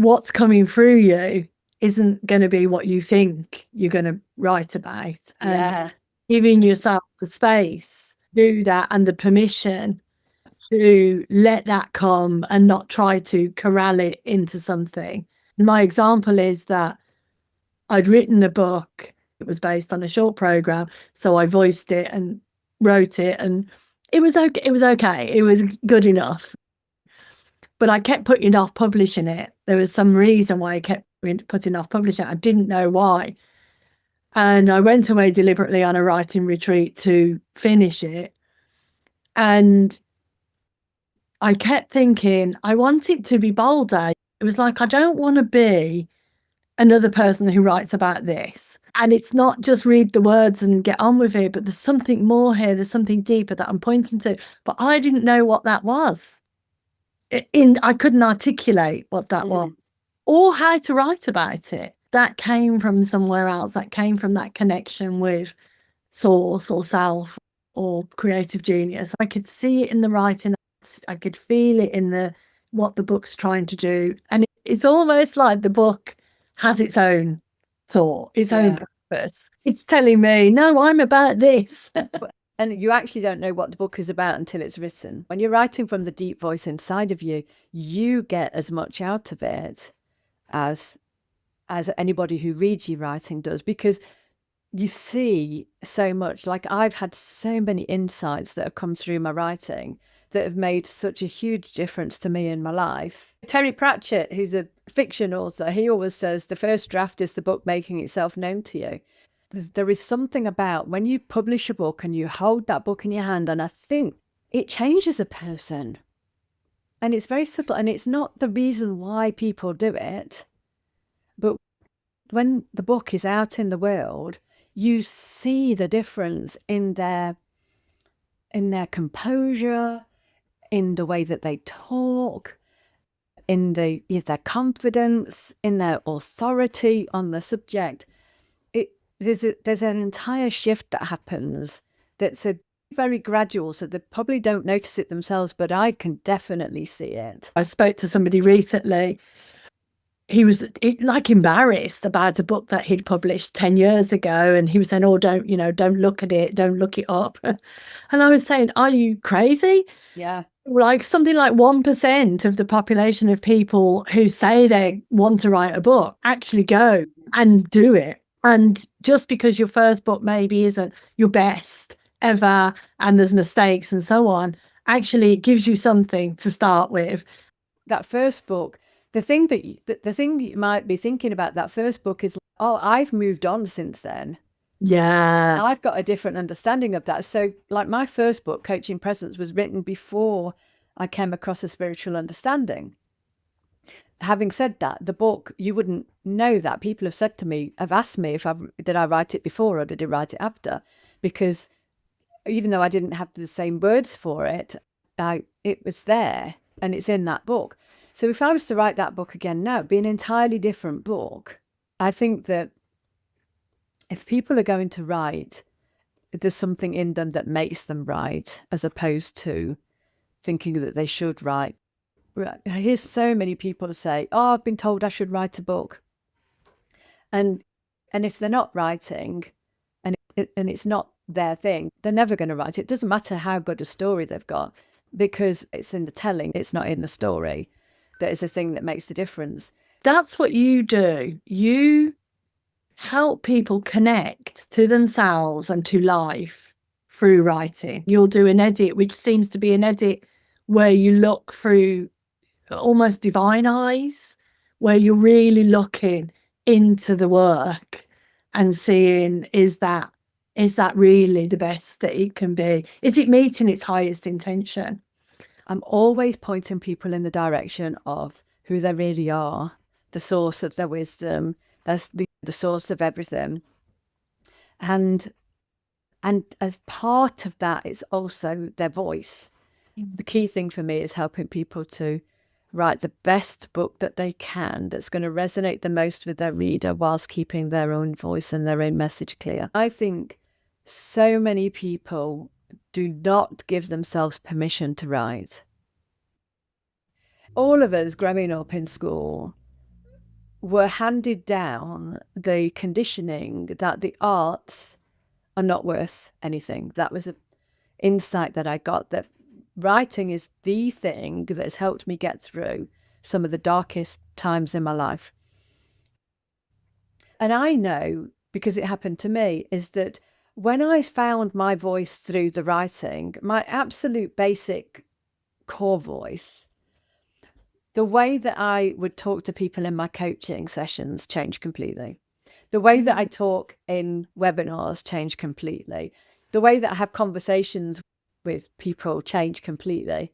what's coming through you isn't going to be what you think you're going to write about. And giving yourself the space, do that, and the permission to let that come and not try to corral it into something. My example is that I'd written a book. It was based on a short program, so I voiced it and wrote it, and it was okay. It was okay. It was good enough. But I kept putting off publishing it. There was some reason why I kept putting off publishing it. I didn't know why. And I went away deliberately on a writing retreat to finish it. And I kept thinking, I want it to be bolder. It was like, I don't want to be another person who writes about this. And it's not just read the words and get on with it, but there's something more here. There's something deeper that I'm pointing to. But I didn't know what that was. I couldn't articulate what that was or how to write about it. That came from somewhere else. That came from that connection with source or self or creative genius. I could see it in the writing. I could feel it in what the book's trying to do. And it's almost like the book has its own thought, its own purpose. It's telling me, no, I'm about this. And you actually don't know what the book is about until it's written. When you're writing from the deep voice inside of you, you get as much out of it as anybody who reads your writing does, because you see so much. Like, I've had so many insights that have come through my writing that have made such a huge difference to me in my life. Terry Pratchett, who's a fiction author, he always says the first draft is the book making itself known to you. There is something about when you publish a book and you hold that book in your hand, and I think it changes a person. And it's very subtle, and it's not the reason why people do it. But when the book is out in the world, you see the difference in their composure, in the way that they talk, in their confidence, in their authority on the subject. There's an entire shift that happens that's very gradual, so they probably don't notice it themselves, but I can definitely see it. I spoke to somebody recently. He was like embarrassed about a book that he'd published 10 years ago, and he was saying, oh, don't look at it, don't look it up. And I was saying, are you crazy? Yeah. Like something like 1% of the population of people who say they want to write a book actually go and do it. And just because your first book maybe isn't your best ever and there's mistakes and so on, actually it gives you something to start with. That first book, the thing that you might be thinking about that first book is, oh, I've moved on since then. Yeah. I've got a different understanding of that. So like my first book, Coaching Presence, was written before I came across a spiritual understanding. Having said that, the book, you wouldn't know that. People have said to me, have asked me did I write it before or did I write it after? Because even though I didn't have the same words for it, it was there and it's in that book. So if I was to write that book again now, it'd be an entirely different book. I think that if people are going to write, there's something in them that makes them write, as opposed to thinking that they should write. I hear so many people say, oh, I've been told I should write a book. And if they're not writing and it's not their thing, they're never going to write it. It doesn't matter how good a story they've got, because it's in the telling, it's not in the story. That is the thing that makes the difference. That's what you do. You help people connect to themselves and to life through writing. You'll do an edit, which seems to be an edit where you look through almost divine eyes, where you're really looking into the work and seeing, is that really the best that it can be? Is it meeting its highest intention? I'm always pointing people in the direction of who they really are, the source of their wisdom, that's the source of everything. And as part of that, it's also their voice. The key thing for me is helping people to write the best book that they can, that's going to resonate the most with their reader whilst keeping their own voice and their own message clear. I think so many people do not give themselves permission to write. All of us growing up in school, were handed down the conditioning that the arts are not worth anything. That was an insight that I got, that writing is the thing that has helped me get through some of the darkest times in my life. And I know, because it happened to me, is that when I found my voice through the writing, my absolute basic core voice, the way that I would talk to people in my coaching sessions changed completely. The way that I talk in webinars changed completely. The way that I have conversations with people changed completely.